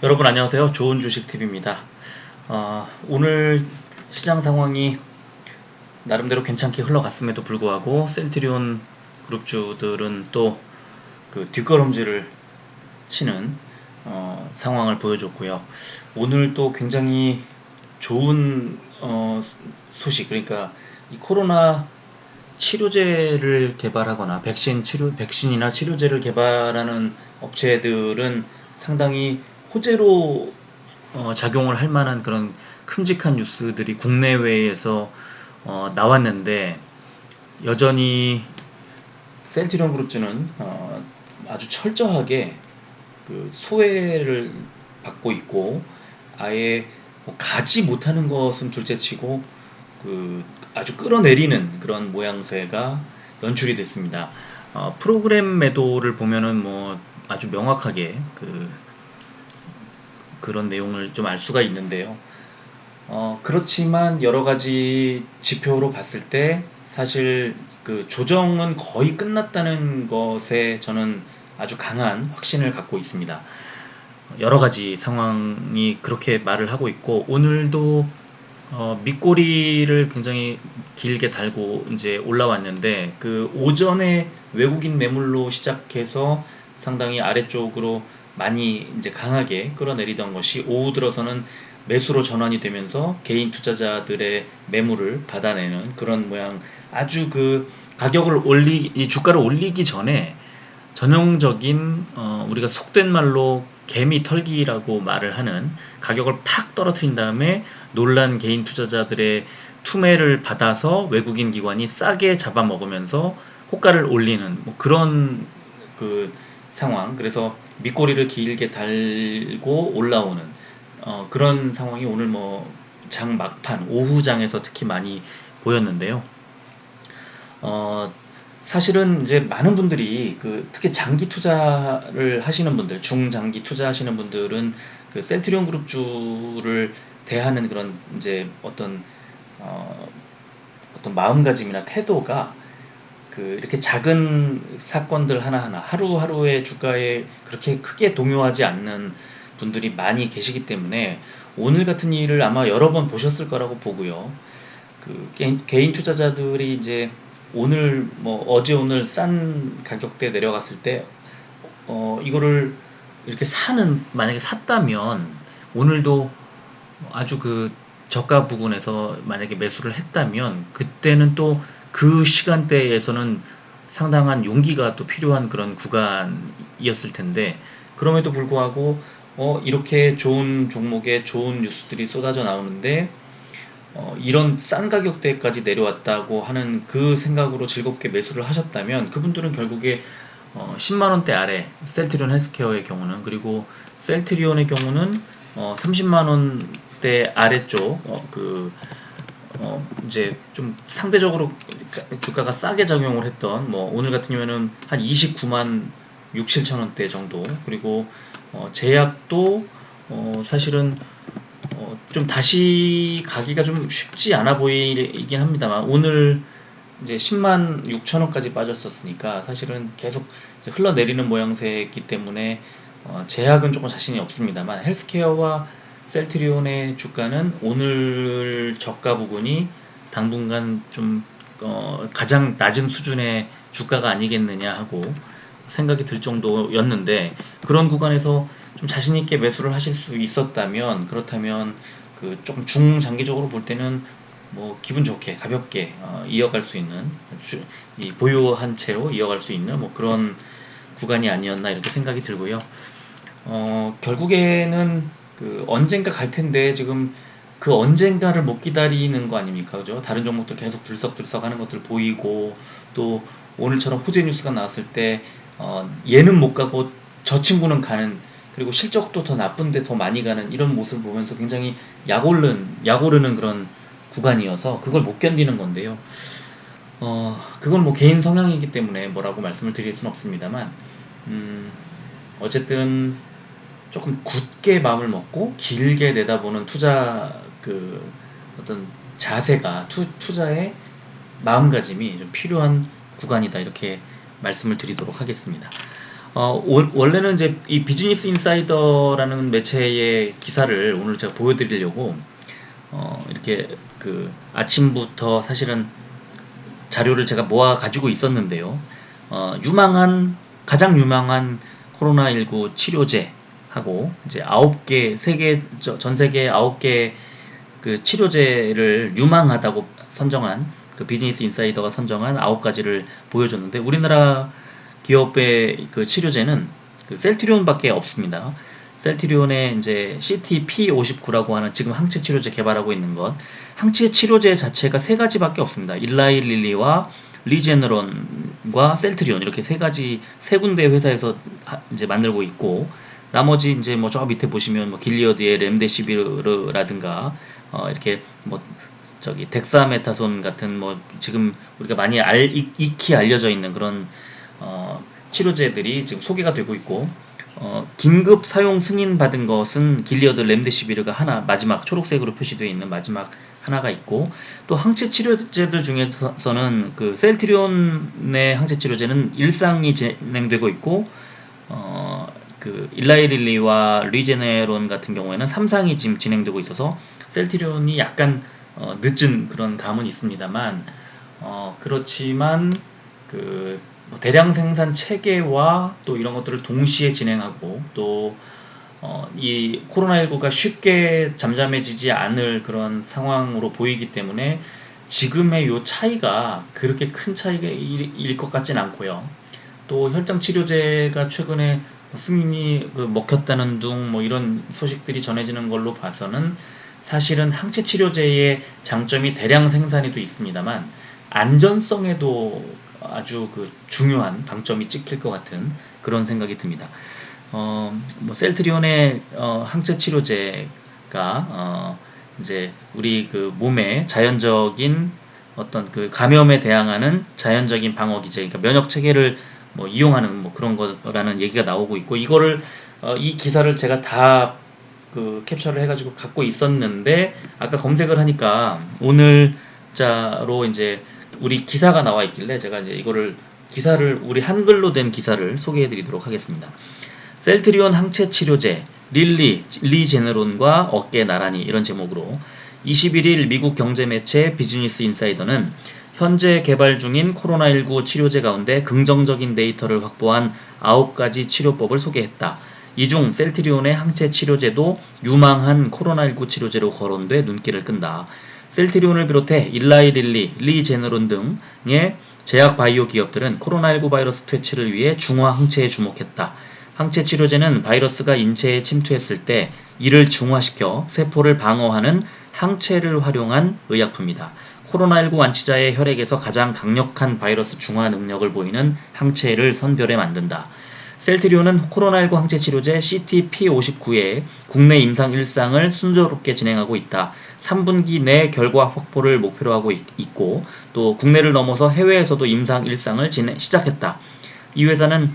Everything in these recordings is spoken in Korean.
여러분 안녕하세요. 좋은 주식 TV입니다. 오늘 시장 상황이 나름대로 괜찮게 흘러갔음에도 불구하고 셀트리온 그룹주들은 또 그 뒷걸음질을 치는 상황을 보여줬고요. 오늘 또 굉장히 좋은 소식, 그러니까 이 코로나 치료제를 개발하거나 백신이나 치료제를 개발하는 업체들은 상당히 호재로 작용을 할 만한 그런 큼직한 뉴스들이 국내외에서 나왔는데, 여전히 센트리온 그룹주는 아주 철저하게 그 소외를 받고 있고, 아예 뭐 가지 못하는 것은 둘째치고 그 아주 끌어내리는 그런 모양새가 연출이 됐습니다. 프로그램 매도를 보면은 뭐 아주 명확하게 그런 내용을 좀 알 수가 있는데요. 그렇지만 여러 가지 지표로 봤을 때 사실 그 조정은 거의 끝났다는 것에 저는 아주 강한 확신을 갖고 있습니다. 여러 가지 상황이 그렇게 말을 하고 있고, 오늘도 밑꼬리를 굉장히 길게 달고 이제 올라왔는데, 그 오전에 외국인 매물로 시작해서 상당히 아래쪽으로 많이 이제 강하게 끌어내리던 것이 오후 들어서는 매수로 전환이 되면서 개인 투자자들의 매물을 받아내는 그런 모양. 아주 그 가격을 이 주가를 올리기 전에 전형적인 우리가 속된 말로 개미 털기라고 말을 하는, 가격을 팍 떨어뜨린 다음에 놀란 개인 투자자들의 투매를 받아서 외국인 기관이 싸게 잡아먹으면서 호가를 올리는 뭐 그런 그 상황. 그래서 밑꼬리를 길게 달고 올라오는 그런 상황이 오늘 뭐 장 막판 오후장에서 특히 많이 보였는데요. 어, 사실은 이제 많은 분들이 그 특히 장기 투자를 하시는 분들, 중장기 투자하시는 분들은 그 센트리온 그룹주를 대하는 그런 이제 어, 어떤 마음가짐이나 태도가 그 이렇게 작은 사건들 하나하나 하루하루의 주가에 그렇게 크게 동요하지 않는 분들이 많이 계시기 때문에 오늘 같은 일을 아마 여러 번 보셨을 거라고 보고요. 그 개인 투자자들이 이제 오늘 뭐 어제 오늘 싼 가격대 내려갔을 때 이거를 이렇게 만약에 샀다면 오늘도 아주 그 저가 부근에서 만약에 매수를 했다면, 그때는 또 그 시간대에서는 상당한 용기가 또 필요한 그런 구간이었을 텐데, 그럼에도 불구하고 이렇게 좋은 종목에 좋은 뉴스들이 쏟아져 나오는데 이런 싼 가격대까지 내려왔다고 하는 그 생각으로 즐겁게 매수를 하셨다면, 그분들은 결국에 10만 원대 아래, 셀트리온 헬스케어의 경우는, 그리고 셀트리온의 경우는 30만 원대 아래쪽 이제 좀 상대적으로 주가가 싸게 작용을 했던, 뭐 오늘 같은 경우에는 한 29만 6, 7천 원대 정도. 그리고 제약도 사실은 좀 다시 가기가 좀 쉽지 않아 보이긴 합니다만, 오늘 이제 10만 6천 원까지 빠졌었으니까 사실은 계속 이제 흘러내리는 모양새이기 때문에 제약은 조금 자신이 없습니다만, 헬스케어와 셀트리온의 주가는 오늘 저가 부근이 당분간 좀 가장 낮은 수준의 주가가 아니겠느냐 하고 생각이 들 정도였는데, 그런 구간에서 좀 자신 있게 매수를 하실 수 있었다면, 그렇다면 그 조금 중장기적으로 볼 때는 뭐 기분 좋게 가볍게 이어갈 수 있는, 이 보유한 채로 이어갈 수 있는 뭐 그런 구간이 아니었나 이렇게 생각이 들고요. 결국에는 그 언젠가 갈 텐데 지금 그 언젠가를 못 기다리는 거 아닙니까? 그죠? 다른 종목들 계속 들썩들썩 하는 것들 보이고, 또 오늘처럼 호재 뉴스가 나왔을 때 얘는 못 가고 저 친구는 가는, 그리고 실적도 더 나쁜데 더 많이 가는 이런 모습을 보면서 굉장히 약 오르는 그런 구간이어서 그걸 못 견디는 건데요. 그건 뭐 개인 성향이기 때문에 뭐라고 말씀을 드릴 수는 없습니다만, 음, 어쨌든 조금 굳게 마음을 먹고 길게 내다보는 투자 어떤 자세가, 투자의 마음가짐이 좀 필요한 구간이다 이렇게 말씀을 드리도록 하겠습니다. 원래는 이제 이 비즈니스 인사이더라는 매체의 기사를 오늘 제가 보여드리려고 이렇게 그 아침부터 사실은 자료를 제가 모아 가지고 있었는데요. 가장 유망한 코로나19 치료제하고 이제 9개, 전 세계 9개 그 치료제를 유망하다고 선정한 그 비즈니스 인사이더가 선정한 9가지를 보여줬는데 우리나라 기업의 그 치료제는 그 셀트리온밖에 없습니다. 셀트리온의 이제 CTP59라고 하는 지금 항체 치료제 개발하고 있는 것. 항체 치료제 자체가 세 가지밖에 없습니다. 일라이 릴리와 리제너론과 셀트리온 이렇게 세 군데 회사에서 이제 만들고 있고 나머지 이제 뭐 저 밑에 보시면 뭐 길리어드의 렘데시비르라든가 이렇게 뭐 저기 덱사메타손 같은 뭐 지금 우리가 많이 익히 알려져 있는 그런 치료제들이 지금 소개가 되고 있고 긴급 사용 승인 받은 것은 길리어드 렘데시비르가 하나 마지막 초록색으로 표시되어 있는 마지막 하나가 있고 또 항체 치료제들 중에서는 그 셀트리온의 항체 치료제는 일상이 진행되고 있고 그 일라이릴리와 리제네론 같은 경우에는 3상이 지금 진행되고 있어서 셀트리온이 약간 늦은 그런 감은 있습니다만 그렇지만 뭐 대량 생산 체계와 또 이런 것들을 동시에 진행하고 또 이 코로나19가 쉽게 잠잠해지지 않을 그런 상황으로 보이기 때문에 지금의 요 차이가 그렇게 큰 차이일 것 같진 않고요. 또 혈장 치료제가 최근에 승인이 먹혔다는 둥 뭐 이런 소식들이 전해지는 걸로 봐서는 사실은 항체 치료제의 장점이 대량 생산에도 있습니다만 안전성에도 아주 그 중요한 방점이 찍힐 것 같은 그런 생각이 듭니다. 뭐 셀트리온의 항체 치료제가 이제 우리 그 몸의 자연적인 어떤 그 감염에 대항하는 자연적인 방어 기제, 그러니까 면역 체계를 뭐 이용하는 뭐 그런 거라는 얘기가 나오고 있고 이거를 이 기사를 제가 다 그 캡처를 해가지고 갖고 있었는데 아까 검색을 하니까 오늘자로 이제 우리 기사가 나와 있길래 제가 이제 이거를 기사를 우리 한글로 된 기사를 소개해드리도록 하겠습니다. 셀트리온 항체 치료제 리제네론과 어깨 나란히 이런 제목으로 21일 미국 경제 매체 비즈니스 인사이더는 현재 개발 중인 코로나19 치료제 가운데 긍정적인 데이터를 확보한 9가지 치료법을 소개했다. 이 중 셀트리온의 항체 치료제도 유망한 코로나19 치료제로 거론돼 눈길을 끈다. 셀트리온을 비롯해 일라이 릴리, 리제네론 등의 제약 바이오 기업들은 코로나19 바이러스 퇴치를 위해 중화 항체에 주목했다. 항체 치료제는 바이러스가 인체에 침투했을 때 이를 중화시켜 세포를 방어하는 항체를 활용한 의약품이다. 코로나19 완치자의 혈액에서 가장 강력한 바이러스 중화 능력을 보이는 항체를 선별해 만든다. 셀트리온은 코로나19 항체 치료제 CTP59의 국내 임상 1상을 순조롭게 진행하고 있다. 3분기 내 결과 확보를 목표로 하고 있고 또 국내를 넘어서 해외에서도 임상 1상을 시작했다. 이 회사는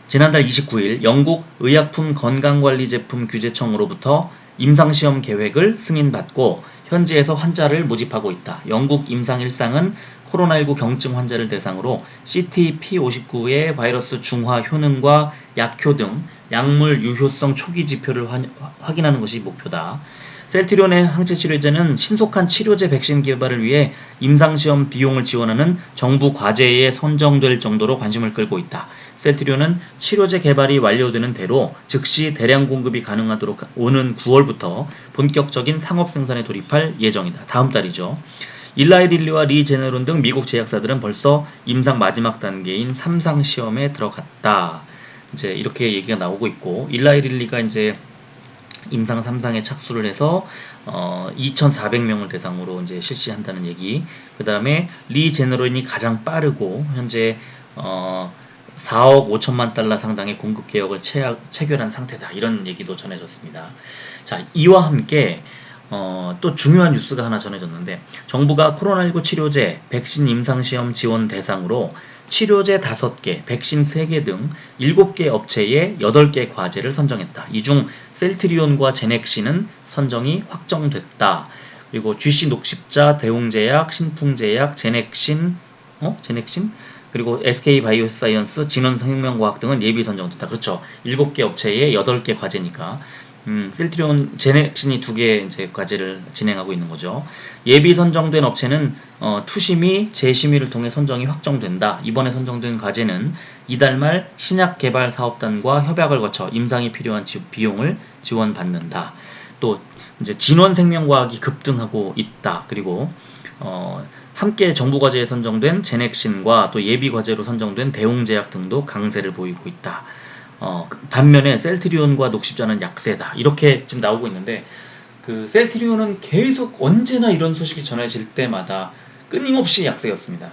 지난달 29일 영국 의약품 건강관리제품 규제청으로부터 임상시험 계획을 승인받고 현지에서 환자를 모집하고 있다. 영국 임상 1상은 코로나19 경증 환자를 대상으로 CTP59의 바이러스 중화 효능과 약효 등 약물 유효성 초기 지표를 확인하는 것이 목표다. 셀트리온의 항체 치료제는 신속한 치료제 백신 개발을 위해 임상시험 비용을 지원하는 정부 과제에 선정될 정도로 관심을 끌고 있다. 셀트리온은 치료제 개발이 완료되는 대로 즉시 대량 공급이 가능하도록 오는 9월부터 본격적인 상업 생산에 돌입할 예정이다. 다음 달이죠. 일라이 릴리와 리제네론 등 미국 제약사들은 벌써 임상 마지막 단계인 3상 시험에 들어갔다. 이제 이렇게 얘기가 나오고 있고 일라이 릴리가 이제 임상 3상에 착수를 해서 2,400명을 대상으로 이제 실시한다는 얘기. 그다음에 리제네론이 가장 빠르고 현재 4억 5천만 달러 상당의 공급 계약을 체결한 상태다. 이런 얘기도 전해졌습니다. 자, 이와 함께 또 중요한 뉴스가 하나 전해졌는데 정부가 코로나19 치료제, 백신 임상시험 지원 대상으로 치료제 5개, 백신 3개 등 7개 업체에 8개 과제를 선정했다. 이 중 셀트리온과 제넥신은 선정이 확정됐다. 그리고 GC 녹십자, 대웅제약, 신풍제약, 제넥신 그리고 SK 바이오사이언스, 진원생명과학 등은 예비 선정됐다. 그렇죠. 7개 업체에 8개 과제니까. 셀트리온 제넥신이 2개 이제 과제를 진행하고 있는 거죠. 예비 선정된 업체는 투심의, 재심의를 통해 선정이 확정된다. 이번에 선정된 과제는 이달 말 신약 개발 사업단과 협약을 거쳐 임상에 필요한 비용을 지원받는다. 또 이제 진원생명과학이 급등하고 있다. 그리고 함께 정부 과제에 선정된 제넥신과 또 예비 과제로 선정된 대웅제약 등도 강세를 보이고 있다. 반면에 셀트리온과 녹십자는 약세다. 이렇게 지금 나오고 있는데, 그 셀트리온은 계속 언제나 이런 소식이 전해질 때마다 끊임없이 약세였습니다.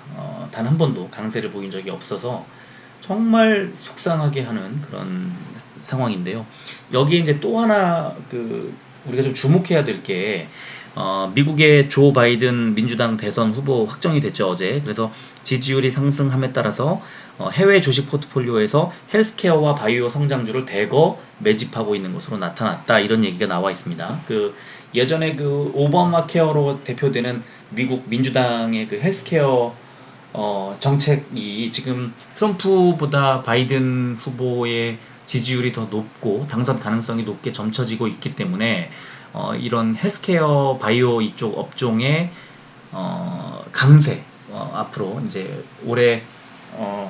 단 한 번도 강세를 보인 적이 없어서 정말 속상하게 하는 그런 상황인데요. 여기에 이제 또 하나 우리가 좀 주목해야 될 게, 미국의 조 바이든 민주당 대선 후보 확정이 됐죠, 어제. 그래서 지지율이 상승함에 따라서 해외 주식 포트폴리오에서 헬스케어와 바이오 성장주를 대거 매집하고 있는 것으로 나타났다. 이런 얘기가 나와 있습니다. 예전에 오바마 케어로 대표되는 미국 민주당의 헬스케어 정책이 지금 트럼프보다 바이든 후보의 지지율이 더 높고 당선 가능성이 높게 점쳐지고 있기 때문에 이런 헬스케어 바이오 이쪽 업종의 강세, 앞으로 이제 올해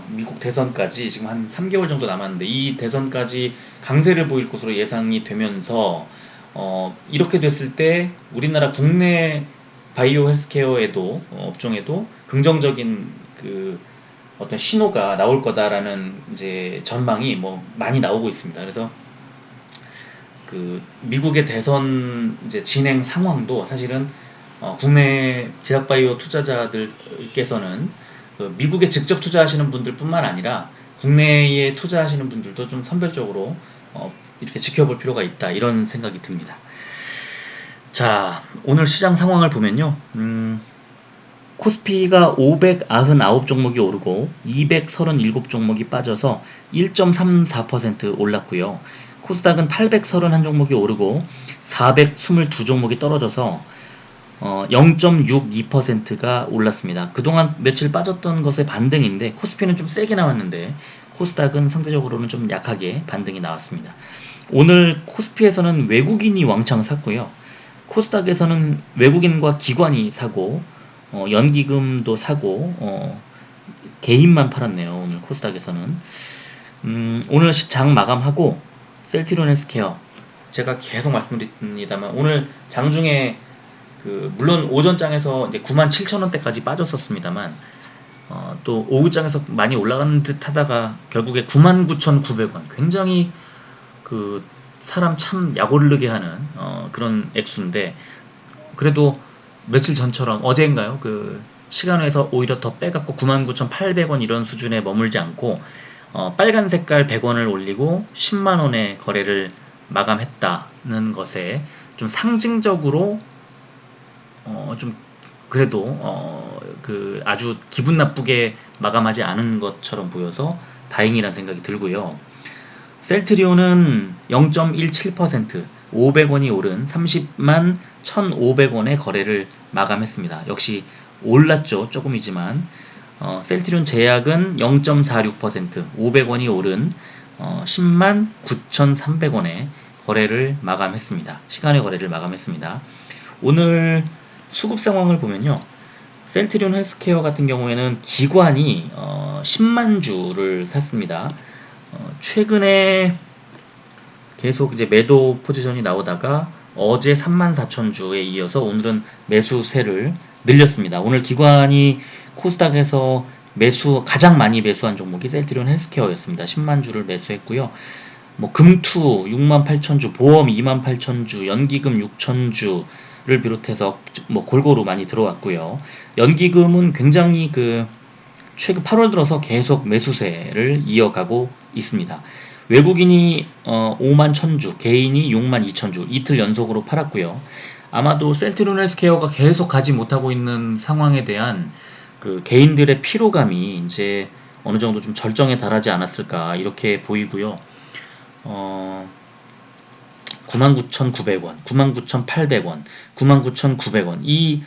미국 대선까지 지금 한 3개월 정도 남았는데, 이 대선까지 강세를 보일 것으로 예상이 되면서 이렇게 됐을 때 우리나라 국내 바이오 헬스케어에도 업종에도 긍정적인 어떤 신호가 나올 거다라는 이제 전망이 많이 나오고 있습니다. 그래서 미국의 대선 이제 진행 상황도 사실은 국내 제약바이오 투자자들께서는 미국에 직접 투자하시는 분들뿐만 아니라 국내에 투자하시는 분들도 좀 선별적으로 이렇게 지켜볼 필요가 있다, 이런 생각이 듭니다. 자, 오늘 시장 상황을 보면요. 코스피가 599 종목이 오르고 237 종목이 빠져서 1.34% 올랐고요. 코스닥은 831 종목이 오르고 422 종목이 떨어져서 0.62%가 올랐습니다. 그동안 며칠 빠졌던 것의 반등인데, 코스피는 좀 세게 나왔는데 코스닥은 상대적으로는 좀 약하게 반등이 나왔습니다. 오늘 코스피에서는 외국인이 왕창 샀고요. 코스닥에서는 외국인과 기관이 사고 연기금도 사고 개인만 팔았네요. 오늘 코스닥에서는. 오늘 장 마감하고 셀트리온 헬스케어, 제가 계속 말씀드립니다만 오늘 장중에 물론 오전장에서 이제 97,000원대까지 빠졌었습니다만 또 오후장에서 많이 올라가는 듯 하다가 결국에 99,900원, 굉장히 사람 참 약오르게 하는 그런 액수인데, 그래도 며칠 전처럼 어제인가요? 시간에서 오히려 더 빼갖고 99,800원 이런 수준에 머물지 않고 빨간 색깔 100원을 올리고 10만원의 거래를 마감했다는 것에 좀 상징적으로 좀 그래도 아주 기분 나쁘게 마감하지 않은 것처럼 보여서 다행이라는 생각이 들고요. 셀트리온은 0.17%, 500원이 오른 30만 1,500원의 거래를 마감했습니다. 역시 올랐죠, 조금이지만. 셀트리온 제약은 0.46%, 500원이 오른 10만 9,300원의 거래를 마감했습니다. 시간의 거래를 마감했습니다. 오늘 수급 상황을 보면요. 셀트리온 헬스케어 같은 경우에는 기관이 10만 주를 샀습니다. 최근에 계속 이제 매도 포지션이 나오다가 어제 34,000주에 이어서 오늘은 매수세를 늘렸습니다. 오늘 기관이 코스닥에서 가장 많이 매수한 종목이 셀트리온 헬스케어였습니다. 10만 주를 매수했고요. 금투 68,000주, 보험 28,000주, 연기금 6,000주를 비롯해서 골고루 많이 들어왔고요. 연기금은 굉장히 최근 8월 들어서 계속 매수세를 이어가고 있습니다. 외국인이 5만 1,000주, 개인이 6만 2,000주 이틀 연속으로 팔았고요. 아마도 셀트리온 헬스케어가 계속 가지 못하고 있는 상황에 대한 개인들의 피로감이 이제 어느 정도 좀 절정에 달하지 않았을까, 이렇게 보이고요. 99,900원, 99,800원, 99,900원,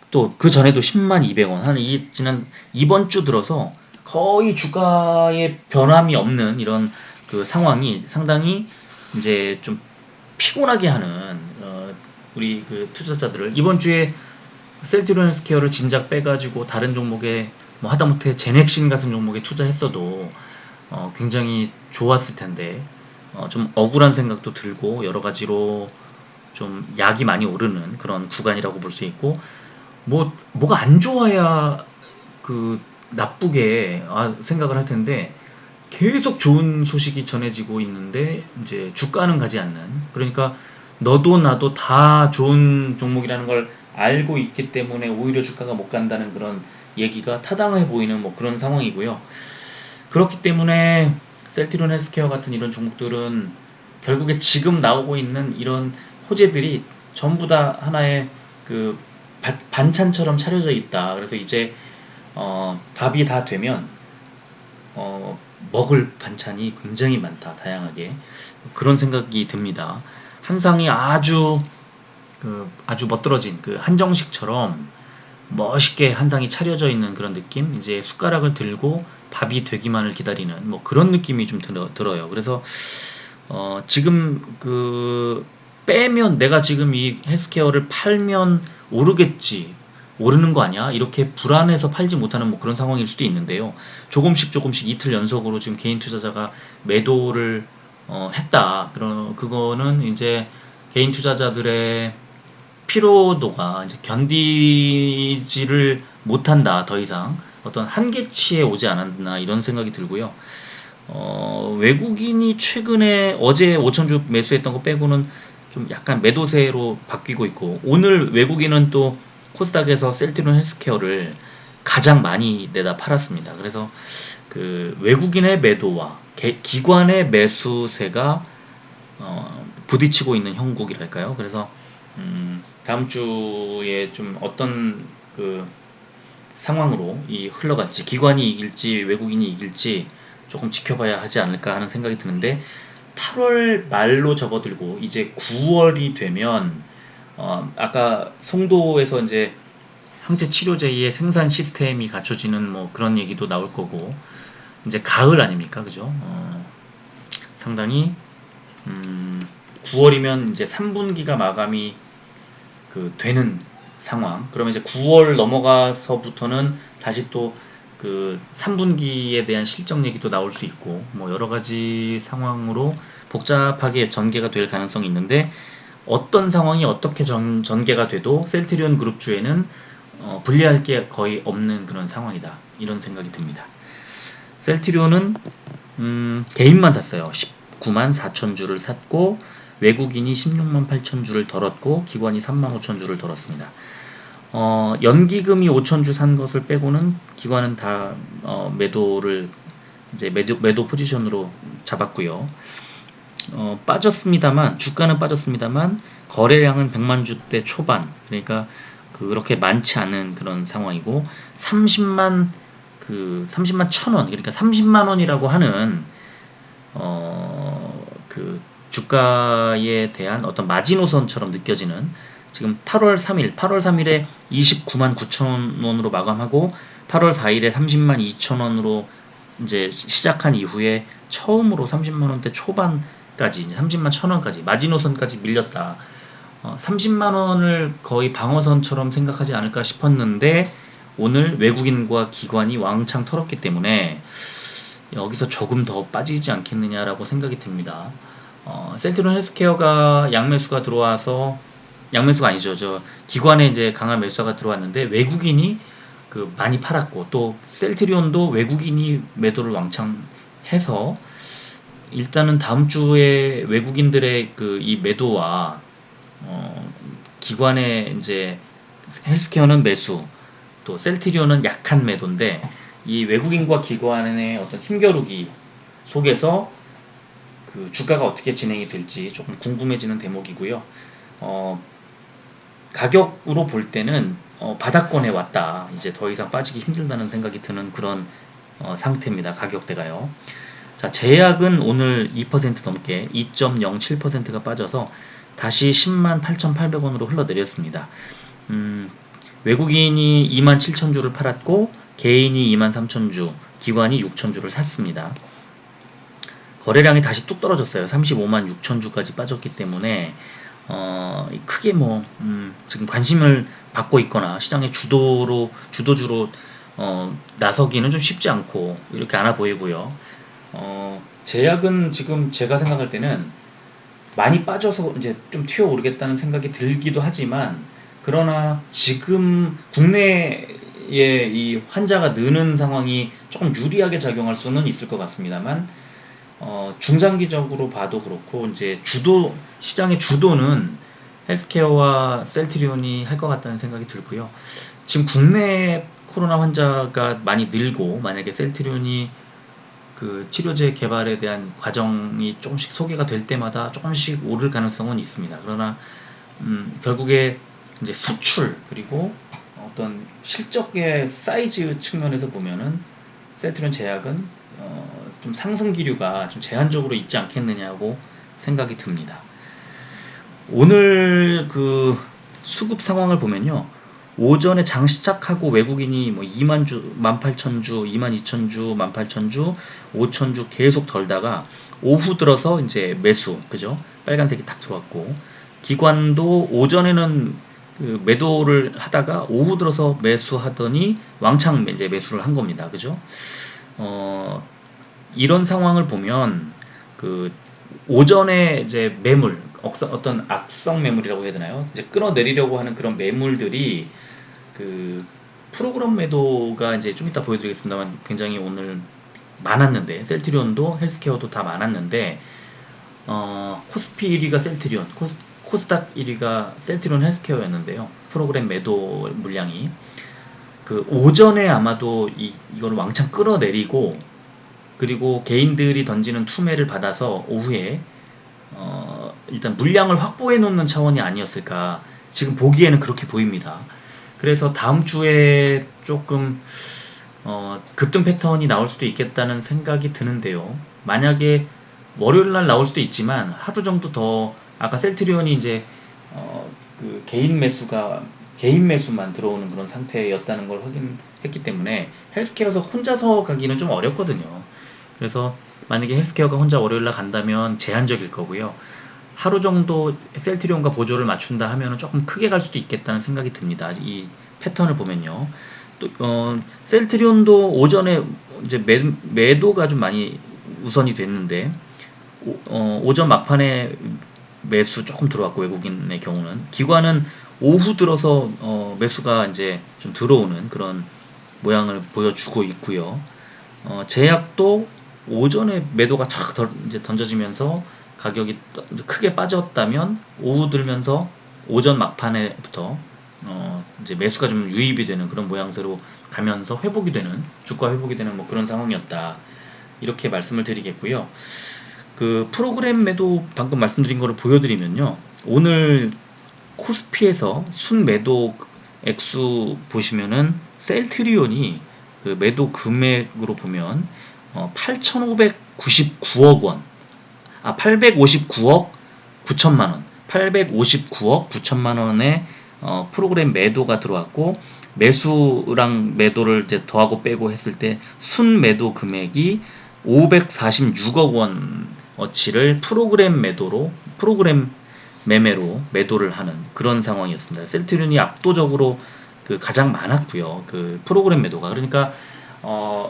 또 그 전에도 102,200원, 지난 이번 주 들어서 거의 주가에 변함이 없는 이런 그 상황이 상당히 이제 좀 피곤하게 하는 우리 그 투자자들을 이번 주에 셀트리온 헬스케어를 진작 빼가지고 다른 종목에 뭐 하다못해 제넥신 같은 종목에 투자했어도 굉장히 좋았을 텐데 좀 억울한 생각도 들고 여러 가지로 좀 약이 많이 오르는 그런 구간이라고 볼 수 있고 뭐가 안 좋아야 그 나쁘게 생각을 할 텐데 계속 좋은 소식이 전해지고 있는데 이제 주가는 가지 않는 그러니까 너도 나도 다 좋은 종목이라는 걸 알고 있기 때문에 오히려 주가가 못 간다는 그런 얘기가 타당해 보이는 뭐 그런 상황이고요. 그렇기 때문에 셀트리온 헬스케어 같은 이런 종목들은 결국에 지금 나오고 있는 이런 호재들이 전부 다 하나의 그 반찬처럼 차려져 있다. 그래서 이제 밥이 다 되면 어, 먹을 반찬이 굉장히 많다. 다양하게 그런 생각이 듭니다. 한 상이 아주 멋들어진 그 한정식처럼 멋있게 한 상이 차려져 있는 그런 느낌. 이제 숟가락을 들고 밥이 되기만을 기다리는 뭐 그런 느낌이 좀 들어요. 그래서 지금 그 빼면 내가 지금 이 헬스케어를 팔면 오르겠지. 오르는 거 아니야? 이렇게 불안해서 팔지 못하는 뭐 그런 상황일 수도 있는데요. 조금씩 이틀 연속으로 지금 개인 투자자가 매도를 했다. 그거는 이제 개인 투자자들의 피로도가 이제 견디지를 못한다. 더 이상 어떤 한계치에 오지 않았나 이런 생각이 들고요. 외국인이 최근에 어제 5천주 매수했던 거 빼고는 좀 약간 매도세로 바뀌고 있고 오늘 외국인은 또 코스닥에서 셀트리온 헬스케어를 가장 많이 내다 팔았습니다. 그래서 그 외국인의 매도와 기관의 매수세가 부딪히고 있는 형국이랄까요. 그래서 다음 주에 좀 어떤 그 상황으로 흘러갈지 기관이 이길지 외국인이 이길지 조금 지켜봐야 하지 않을까 하는 생각이 드는데 8월 말로 접어들고 이제 9월이 되면 아까 송도에서 이제 항체 치료제의 생산 시스템이 갖춰지는 뭐 그런 얘기도 나올 거고 이제 가을 아닙니까 그죠? 상당히 9월이면 이제 3분기가 마감이 되는 상황. 그러면 이제 9월 넘어가서부터는 다시 또 그 3분기에 대한 실적 얘기도 나올 수 있고 뭐 여러 가지 상황으로 복잡하게 전개가 될 가능성이 있는데 어떤 상황이 어떻게 전개가 돼도 셀트리온 그룹주에는 불리할 게 거의 없는 그런 상황이다. 이런 생각이 듭니다. 셀트리온은 개인만 샀어요. 19만 4천 주를 샀고 외국인이 16만 8천 주를 덜었고 기관이 3만 5천 주를 덜었습니다. 연기금이 5천 주 산 것을 빼고는 기관은 다 매도를 이제 매도 포지션으로 잡았고요. 빠졌습니다만 주가는 빠졌습니다만 거래량은 100만 주대 초반 그러니까 그렇게 많지 않은 그런 상황이고 30만 1,000원 그러니까 30만 원이라고 하는 그 주가에 대한 어떤 마지노선처럼 느껴지는 지금 8월 3일에 29만 9천 원으로 마감하고 8월 4일에 30만 2천 원으로 이제 시작한 이후에 처음으로 30만 원대 초반까지 이제 30만 1천 원까지 마지노선까지 밀렸다. 30만 원을 거의 방어선처럼 생각하지 않을까 싶었는데 오늘 외국인과 기관이 왕창 털었기 때문에 여기서 조금 더 빠지지 않겠느냐라고 생각이 듭니다. 셀트리온 헬스케어가 양매수가 들어와서 양매수가 아니죠. 기관에 이제 강한 매수가 들어왔는데 외국인이 많이 팔았고 또 셀트리온도 외국인이 매도를 왕창 해서 일단은 다음 주에 외국인들의 이 매도와 기관의 이제 헬스케어는 매수 또 셀트리온은 약한 매도인데 이 외국인과 기관의 어떤 힘겨루기 속에서 그 주가가 어떻게 진행이 될지 조금 궁금해지는 대목이고요. 가격으로 볼 때는 바닥권에 왔다. 이제 더 이상 빠지기 힘들다는 생각이 드는 그런 상태입니다. 가격대가요. 자, 제약은 오늘 2% 넘게 2.07%가 빠져서 다시 10만 8,800원으로 흘러내렸습니다. 외국인이 2만 7천 주를 팔았고 개인이 23,000주, 기관이 6,000주를 샀습니다. 거래량이 다시 뚝 떨어졌어요. 35만 6천주까지 빠졌기 때문에 크게 지금 관심을 받고 있거나 시장의 주도주로 나서기는 좀 쉽지 않고 이렇게 않아 보이고요. 제약은 지금 제가 생각할 때는 많이 빠져서 이제 좀 튀어오르겠다는 생각이 들기도 하지만, 그러나 지금 국내에 이 환자가 느는 상황이 조금 유리하게 작용할 수는 있을 것 같습니다만, 중장기적으로 봐도 그렇고 이제 시장의 주도는 헬스케어와 셀트리온이 할 것 같다는 생각이 들고요. 지금 국내 코로나 환자가 많이 늘고, 만약에 셀트리온이 그 치료제 개발에 대한 과정이 조금씩 소개가 될 때마다 조금씩 오를 가능성은 있습니다. 그러나 결국에 이제 수출 그리고 어떤 실적의 사이즈 측면에서 보면은 셀트리온 제약은 좀 상승 기류가 좀 제한적으로 있지 않겠느냐고 생각이 듭니다. 오늘 그 수급 상황을 보면요, 오전에 장 시작하고 외국인이 뭐 2만 주, 18,000주, 22,000주, 18,000주, 5,000주 계속 덜다가 오후 들어서 이제 매수, 그죠? 빨간색이 탁 들어왔고, 기관도 오전에는 그 매도를 하다가 오후 들어서 매수하더니 왕창 이제 매수를 한 겁니다. 그죠? 이런 상황을 보면 그 오전에 이제 매물, 어떤 악성 매물이라고 해야 되나요? 이제 끌어내리려고 하는 그런 매물들이 그 프로그램 매도가 이제 좀 이따 보여드리겠습니다만 굉장히 오늘 많았는데, 셀트리온도 헬스케어도 다 많았는데, 코스피 1위가 셀트리온, 코스닥 1위가 셀트리온 헬스케어였는데요. 프로그램 매도 물량이 그 오전에 아마도 이걸 왕창 끌어내리고, 그리고 개인들이 던지는 투매를 받아서 오후에 일단 물량을 확보해 놓는 차원이 아니었을까, 지금 보기에는 그렇게 보입니다. 그래서 다음 주에 조금 급등 패턴이 나올 수도 있겠다는 생각이 드는데요. 만약에 월요일 날 나올 수도 있지만 하루 정도 더, 아까 셀트리온이 이제 그 개인 매수만 들어오는 그런 상태였다는 걸 확인했기 때문에 헬스케어에서 혼자서 가기는 좀 어렵거든요. 그래서 만약에 헬스케어가 혼자 월요일 날 간다면 제한적일 거고요. 하루 정도 셀트리온과 보조를 맞춘다 하면 조금 크게 갈 수도 있겠다는 생각이 듭니다. 이 패턴을 보면요. 또 셀트리온도 오전에 이제 매도가 좀 많이 우선이 됐는데, 오전 막판에 매수 조금 들어왔고, 외국인의 경우는 기관은 오후 들어서 매수가 이제 좀 들어오는 그런 모양을 보여주고 있고요. 제약도 오전에 매도가 탁 이제 던져지면서 가격이 크게 빠졌다면 오후 들면서 오전 막판에부터 이제 매수가 좀 유입이 되는 그런 모양새로 가면서 회복이 되는, 주가 회복이 되는 뭐 그런 상황이었다, 이렇게 말씀을 드리겠고요. 그 프로그램 매도 방금 말씀드린 거를 보여드리면요, 오늘 코스피에서 순매도 액수 보시면은 셀트리온이 그 매도 금액으로 보면 8,599억 원, 859억 9천만 원, 859억 9천만 원의 프로그램 매도가 들어왔고, 매수랑 매도를 이제 더하고 빼고 했을 때 순매도 금액이 546억 원어치를 프로그램 매매로 매도를 하는 그런 상황이었습니다. 셀트리온이 압도적으로 그 가장 많았고요. 그 프로그램 매도가, 그러니까 어느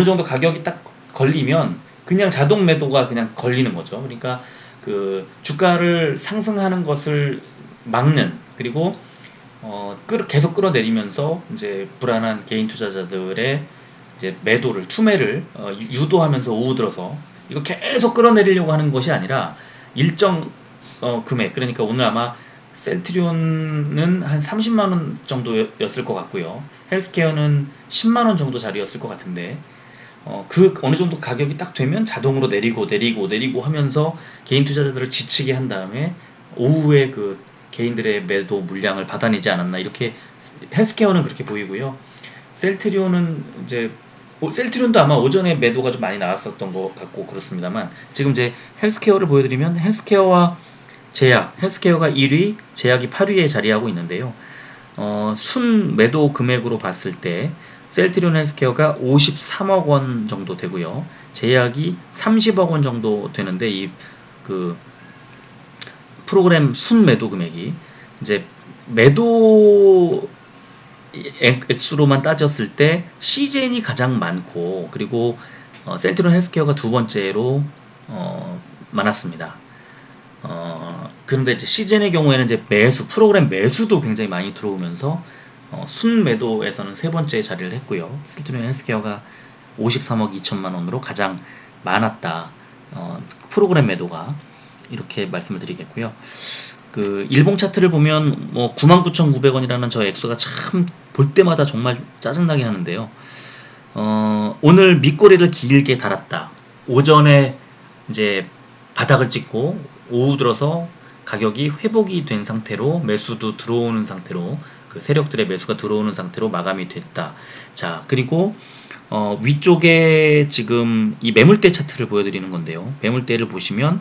정도 가격이 딱 걸리면 그냥 자동 매도가 그냥 걸리는 거죠. 그러니까 그 주가를 상승하는 것을 막는, 그리고 계속 끌어내리면서 이제 불안한 개인 투자자들의 이제 투매를 유도하면서 오후 들어서 이거 계속 끌어내리려고 하는 것이 아니라 일정 금액, 그러니까 오늘 아마 셀트리온은 한 30만 원 정도였을 것 같고요. 헬스케어는 10만 원 정도 자리였을 것 같은데, 그 어느 정도 가격이 딱 되면 자동으로 내리고 하면서 개인 투자자들을 지치게 한 다음에 오후에 그 개인들의 매도 물량을 받아내지 않았나, 이렇게 헬스케어는 그렇게 보이고요. 셀트리온도 아마 오전에 매도가 좀 많이 나왔었던 것 같고 그렇습니다만, 지금 이제 헬스케어를 보여드리면 헬스케어와 제약, 헬스케어가 1위, 제약이 8위에 자리하고 있는데요. 순 매도 금액으로 봤을 때 셀트리온 헬스케어가 53억 원 정도 되고요. 제약이 30억 원 정도 되는데 이 그 프로그램 순 매도 금액이 이제 매도 액수로만 따졌을 때 CGN이 가장 많고 그리고 셀트리온 헬스케어가 두 번째로 많았습니다. 그런데 이제 CGN의 경우에는 이제 프로그램 매수도 굉장히 많이 들어오면서 순매도에서는 세 번째 자리를 했고요. 셀트리온 헬스케어가 53억 2천만 원으로 가장 많았다. 프로그램 매도가 이렇게 말씀을 드리겠고요. 그 일봉 차트를 보면 뭐 99,900원이라는 저 액수가 참 볼 때마다 정말 짜증나게 하는데요. 오늘 밑꼬리를 길게 달았다. 오전에 이제 바닥을 찍고 오후 들어서 가격이 회복이 된 상태로 매수도 들어오는 상태로 그 세력들의 매수가 들어오는 상태로 마감이 됐다. 자, 그리고 위쪽에 지금 이 매물대 차트를 보여드리는 건데요. 매물대를 보시면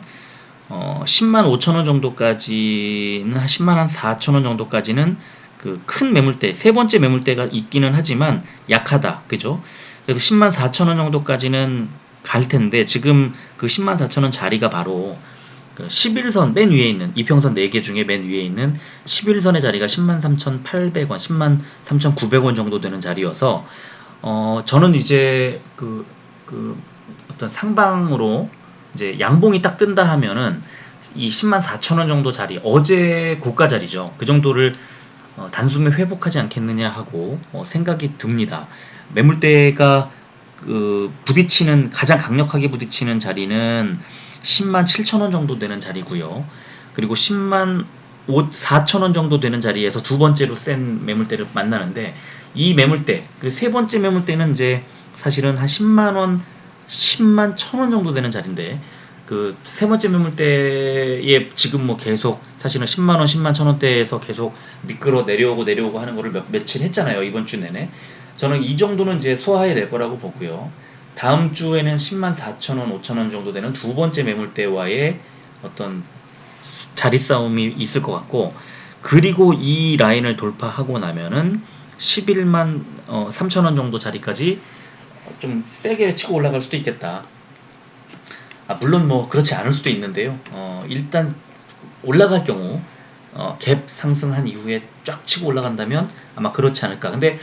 10만 5천 원 정도까지는 10만 한 4천 원 정도까지는 그 큰 매물대 세 번째 매물대가 있기는 하지만 약하다. 그죠? 그래서 10만 4천 원 정도까지는 갈 텐데 지금 그 10만 4천 원 자리가 바로 그 11선 맨 위에 있는 이평선 4개 중에 맨 위에 있는 11선의 자리가 10만 3,800원, 10만 3,900원 정도 되는 자리여서 저는 이제 그 어떤 상방으로 이제 양봉이 딱 뜬다 하면은 이 10만 4천 원 정도 자리 어제 고가 자리죠. 그 정도를 단숨에 회복하지 않겠느냐 하고 생각이 듭니다. 매물대가 부딪히는 가장 강력하게 부딪히는 자리는 10만 7천 원 정도 되는 자리고요. 그리고 10만 4천 원 정도 되는 자리에서 두 번째로 센 매물대를 만나는데 이 매물대, 그 세 번째 매물대는 이제 사실은 한 10만 원, 10만 1천 원 정도 되는 자리인데 그 세 번째 매물대에 지금 뭐 계속 사실은 10만 원, 10만 1천 원대에서 계속 미끄러 내려오고 하는 거를 며칠 했잖아요. 이번 주 내내. 저는 이 정도는 이제 소화해 낼 거라고 보고요. 다음 주에는 10만 4천 원, 5천 원 정도 되는 두 번째 매물대와의 어떤 자리 싸움이 있을 것 같고 그리고 이 라인을 돌파하고 나면은 11만 3천 원 정도 자리까지 좀 세게 치고 올라갈 수도 있겠다. 물론 뭐 그렇지 않을 수도 있는데요. 일단 올라갈 경우 갭 상승한 이후에 쫙 치고 올라간다면 아마 그렇지 않을까. 근데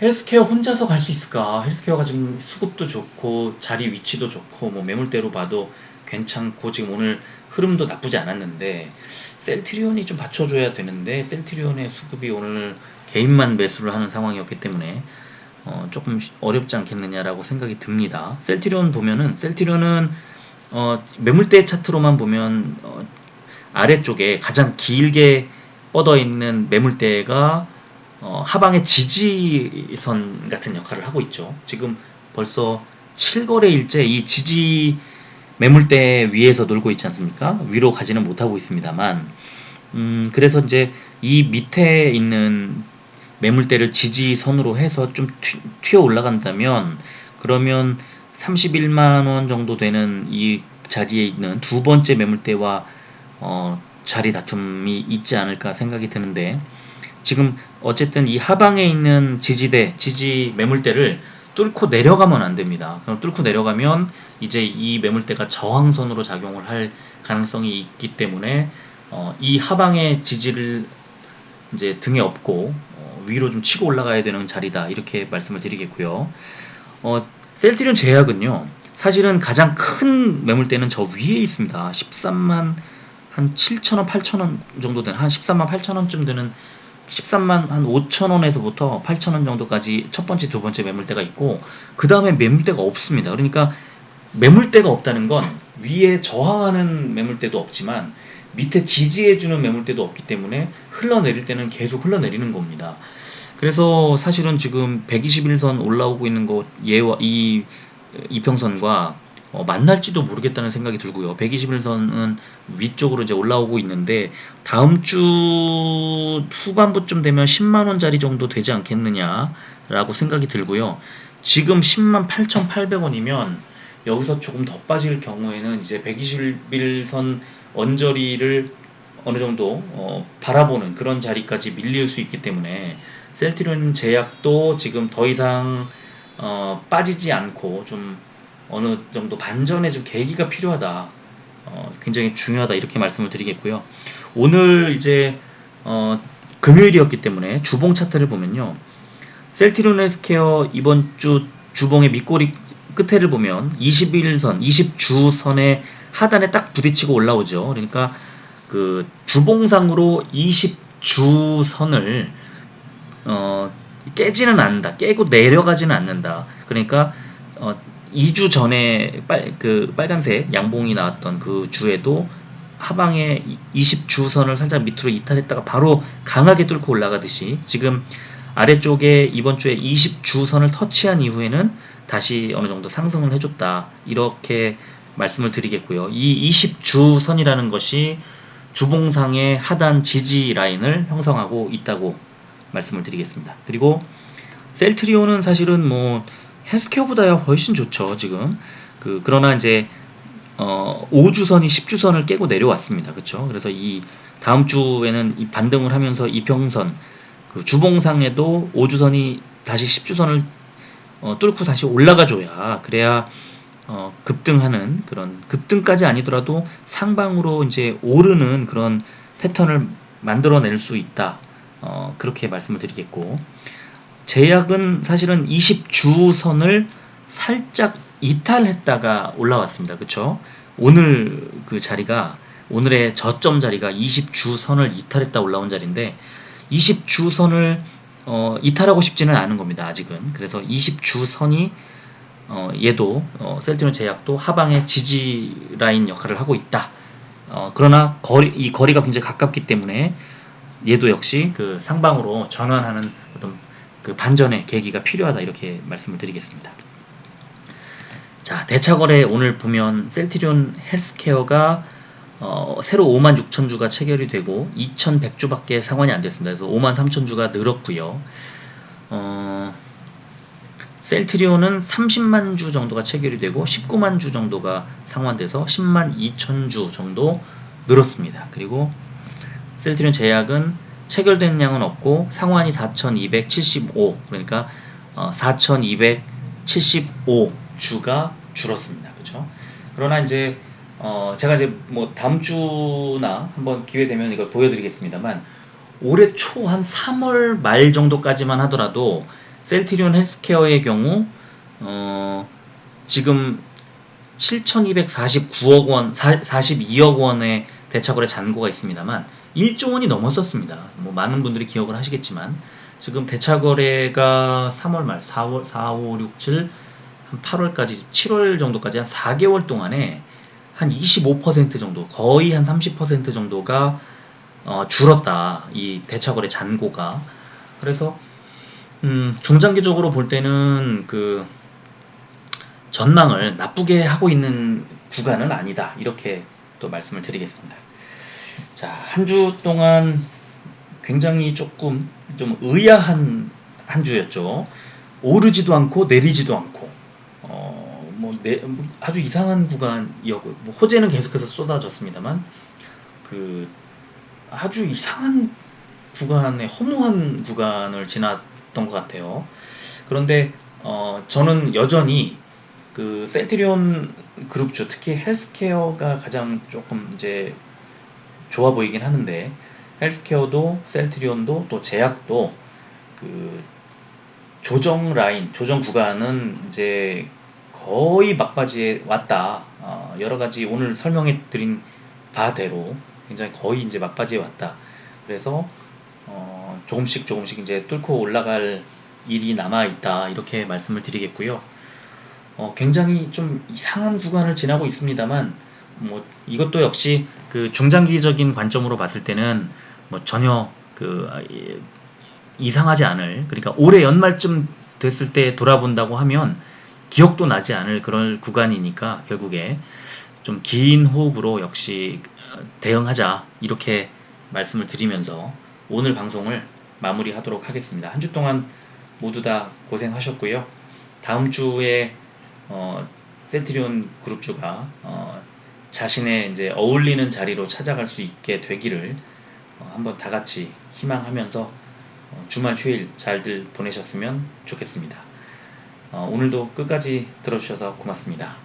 헬스케어 혼자서 갈 수 있을까? 헬스케어가 지금 수급도 좋고 자리 위치도 좋고 뭐 매물대로 봐도 괜찮고 지금 오늘 흐름도 나쁘지 않았는데 셀트리온이 좀 받쳐줘야 되는데 셀트리온의 수급이 오늘 개인만 매수를 하는 상황이었기 때문에 조금 어렵지 않겠느냐라고 생각이 듭니다. 셀트리온 보면은 셀트리온은 매물대 차트로만 보면 아래쪽에 가장 길게 뻗어 있는 매물대가 하방의 지지선 같은 역할을 하고 있죠. 지금 벌써 7거래일째 이 지지 매물대 위에서 놀고 있지 않습니까? 위로 가지는 못하고 있습니다만 그래서 이제 이 밑에 있는 매물대를 지지선으로 해서 좀 튀어 올라간다면 그러면 31만 원 정도 되는 이 자리에 있는 두 번째 매물대와 자리 다툼이 있지 않을까 생각이 드는데 지금 어쨌든 이 하방에 있는 지지 매물대를 뚫고 내려가면 안 됩니다. 그럼 뚫고 내려가면 이제 이 매물대가 저항선으로 작용을 할 가능성이 있기 때문에 이 하방의 지지를 이제 등에 업고 위로 좀 치고 올라가야 되는 자리다 이렇게 말씀을 드리겠고요. 셀트리온 제약은요 사실은 가장 큰 매물대는 저 위에 있습니다. 13만 한 7천원 8천원 정도 되는 한 13만 8천원쯤 되는 13만 한 5천원에서부터 8천원 정도까지 첫 번째 두 번째 매물대가 있고 그 다음에 매물대가 없습니다. 그러니까 매물대가 없다는 건 위에 저항하는 매물대도 없지만 밑에 지지해주는 매물대도 없기 때문에 흘러내릴 때는 계속 흘러내리는 겁니다. 그래서 사실은 지금 121선 올라오고 있는 거 얘와 이 이평선과 만날지도 모르겠다는 생각이 들고요. 121선은 위쪽으로 이제 올라오고 있는데 다음 주 후반부쯤 되면 10만 원짜리 정도 되지 않겠느냐라고 생각이 들고요. 지금 10만 8,800원이면 여기서 조금 더 빠질 경우에는 이제 121선 언저리를 어느 정도 바라보는 그런 자리까지 밀릴 수 있기 때문에 셀트리온 제약도 지금 더 이상 빠지지 않고 좀 어느 정도 반전의 좀 계기가 필요하다. 굉장히 중요하다 이렇게 말씀을 드리겠고요. 오늘 이제 금요일이었기 때문에 주봉 차트를 보면요. 셀트리온 헬스케어 이번 주 주봉의 밑꼬리 끝에를 보면 21선, 20주선의 하단에 딱 부딪히고 올라오죠. 그러니까 그 주봉상으로 20주선을 깨지는 않는다. 깨고 내려가지는 않는다. 그러니까 2주 전에 빨간색 양봉이 나왔던 그 주에도 하방에 20주선을 살짝 밑으로 이탈했다가 바로 강하게 뚫고 올라가듯이 지금 아래쪽에 이번 주에 20주선을 터치한 이후에는 다시 어느 정도 상승을 해줬다. 이렇게 말씀을 드리겠고요. 이 20주선이라는 것이 주봉상의 하단 지지 라인을 형성하고 있다고 말씀을 드리겠습니다. 그리고 셀트리온은 사실은 뭐 헬스케어보다야 훨씬 좋죠 지금. 그러나 이제 5주선이 10주선을 깨고 내려왔습니다. 그렇죠? 그래서 이 다음 주에는 이 반등을 하면서 이평선 그 주봉상에도 5주선이 다시 10주선을 뚫고 다시 올라가줘야 그래야 급등하는 그런 급등까지 아니더라도 상방으로 이제 오르는 그런 패턴을 만들어낼 수 있다. 그렇게 말씀을 드리겠고 제약은 사실은 20주선을 살짝 이탈했다가 올라왔습니다. 그쵸? 오늘 그 자리가 오늘의 저점 자리가 20주선을 이탈했다 올라온 자리인데 20주선을 이탈하고 싶지는 않은 겁니다. 아직은. 그래서 20주선이 얘도 셀트리온 제약도 하방의 지지 라인 역할을 하고 있다. 그러나 이 거리가 굉장히 가깝기 때문에 얘도 역시 그 상방으로 전환하는 어떤 그 반전의 계기가 필요하다 이렇게 말씀을 드리겠습니다. 자, 대차거래 오늘 보면 셀트리온 헬스케어가 새로 56,000주가 체결이 되고 2,100주밖에 상환이 안 됐습니다. 그래서 53,000주가 늘었고요. 셀트리온은 30만 주 정도가 체결이 되고 19만 주 정도가 상환돼서 10만 2천 주 정도 늘었습니다. 그리고 셀트리온 제약은 체결된 양은 없고 상환이 4,275 그러니까 4,275주가 줄었습니다. 그렇죠? 그러나 이제 제가 이제 뭐 다음 주나 한번 기회 되면 이걸 보여드리겠습니다만 올해 초 한 3월 말 정도까지만 하더라도 셀트리온 헬스케어의 경우 지금 7,249억 원, 42억 원의 대차거래 잔고가 있습니다만 1조 원이 넘었었습니다. 뭐 많은 분들이 기억을 하시겠지만 지금 대차거래가 3월 말 4월 4, 5, 6, 7 한 8월까지 7월 정도까지 한 4개월 동안에 한 25% 정도 거의 한 30% 정도가 줄었다. 이 대차거래 잔고가. 그래서 중장기적으로 볼 때는 그 전망을 나쁘게 하고 있는 구간은 아니다. 이렇게 또 말씀을 드리겠습니다. 자, 한 주 동안 굉장히 조금 좀 의아한 한 주였죠. 오르지도 않고 내리지도 않고 아주 이상한 구간이었고 뭐 호재는 계속해서 쏟아졌습니다만 그 아주 이상한 구간에 허무한 구간을 지났던 것 같아요. 그런데 저는 여전히 그 셀트리온 그룹주 특히 헬스케어가 가장 조금 이제 좋아 보이긴 하는데 헬스케어도 셀트리온도 또 제약도 그 조정 라인, 조정 구간은 이제 거의 막바지에 왔다. 여러 가지 오늘 설명해 드린 바대로 굉장히 거의 이제 막바지에 왔다. 그래서 조금씩 조금씩 이제 뚫고 올라갈 일이 남아 있다. 이렇게 말씀을 드리겠고요. 굉장히 좀 이상한 구간을 지나고 있습니다만 뭐 이것도 역시 그 중장기적인 관점으로 봤을 때는 뭐 전혀 이상하지 않을 그러니까 올해 연말쯤 됐을 때 돌아본다고 하면 기억도 나지 않을 그런 구간이니까 결국에 좀 긴 호흡으로 역시 대응하자 이렇게 말씀을 드리면서 오늘 방송을 마무리하도록 하겠습니다. 한 주 동안 모두 다 고생하셨고요. 다음 주에 셀트리온 그룹주가 자신의 이제 어울리는 자리로 찾아갈 수 있게 되기를 한번 다 같이 희망하면서 주말 휴일 잘들 보내셨으면 좋겠습니다. 오늘도 끝까지 들어주셔서 고맙습니다.